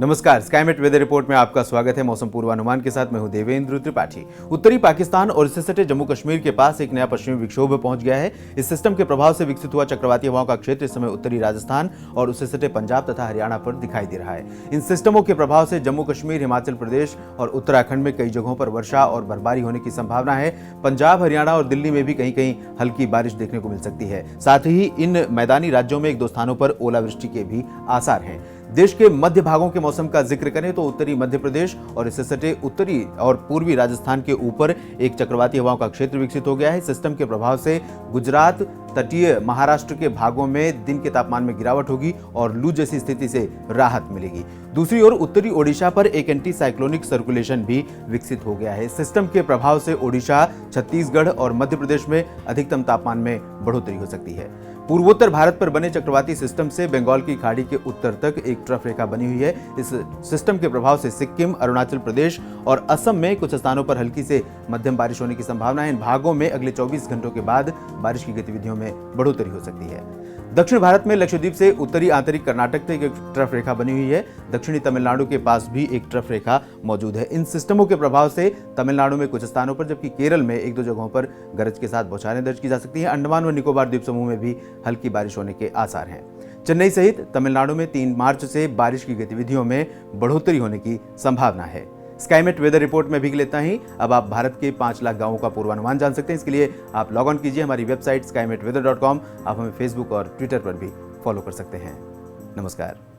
नमस्कार, Skymet weather report में आपका स्वागत है। मौसम पूर्वानुमान के साथ मैं हूं देवेंद्र त्रिपाठी। उत्तरी पाकिस्तान और इससे सटे जम्मू कश्मीर के पास एक नया पश्चिमी विक्षोभ पहुंच गया है। इस सिस्टम के प्रभाव से विकसित हुआ चक्रवाती हवाओं का क्षेत्र इस समय उत्तरी राजस्थान और उससे सटे पंजाब तथा हरियाणा पर दिखाई दे रहा है। इन सिस्टमों के प्रभाव से जम्मू कश्मीर, हिमाचल प्रदेश और उत्तराखंड में कई जगहों पर वर्षा और बर्फबारी होने की संभावना है। पंजाब, हरियाणा और दिल्ली में भी कहीं कहीं हल्की बारिश देखने को मिल सकती है। साथ ही इन मैदानी राज्यों में एक दो स्थानों पर ओलावृष्टि के भी आसार हैं। देश के मध्य भागों के मौसम का जिक्र करें तो उत्तरी मध्य प्रदेश और इससे सटे उत्तरी और पूर्वी राजस्थान के ऊपर एक चक्रवाती हवाओं का क्षेत्र विकसित हो गया है। सिस्टम के प्रभाव से गुजरात, तटीय महाराष्ट्र के भागों में दिन के तापमान में गिरावट होगी और लू जैसी स्थिति से राहत मिलेगी। दूसरी ओर उत्तरी ओडिशा पर एक एंटी साइक्लोनिक सर्कुलेशन भी विकसित हो गया है। सिस्टम के प्रभाव से ओडिशा, छत्तीसगढ़ और मध्य प्रदेश में अधिकतम तापमान में बढ़ोतरी हो सकती है। पूर्वोत्तर भारत पर बने चक्रवाती सिस्टम से बंगाल की खाड़ी के उत्तर तक एक ट्रफ रेखा बनी हुई है। इस सिस्टम के प्रभाव से सिक्किम, अरुणाचल प्रदेश और असम में कुछ स्थानों पर हल्की से मध्यम बारिश होने की संभावना है। इन भागों में अगले 24 घंटों के बाद बारिश की गतिविधियों में बढ़ोतरी हो सकती है। दक्षिण भारत में लक्षद्वीप से उत्तरी आंतरिक कर्नाटक तक एक ट्रफ रेखा बनी हुई है। दक्षिणी तमिलनाडु के पास भी एक ट्रफ रेखा मौजूद है। इन सिस्टमों के प्रभाव से तमिलनाडु में कुछ स्थानों पर जबकि केरल में एक दो जगहों पर गरज के साथ बौछारें दर्ज की जा सकती हैं। अंडमान व निकोबार द्वीप समूह में भी हल्की बारिश होने के आसार हैं। चेन्नई सहित तमिलनाडु में 3 मार्च से बारिश की गतिविधियों में बढ़ोतरी होने की संभावना है। स्काईमेट वेदर रिपोर्ट में भी लेता ही अब आप भारत के 5 लाख गांवों का पूर्वानुमान जान सकते हैं। इसके लिए आप लॉग ऑन कीजिए हमारी वेबसाइट skymetweather.com। आप हमें फेसबुक और ट्विटर पर भी फॉलो कर सकते हैं। नमस्कार।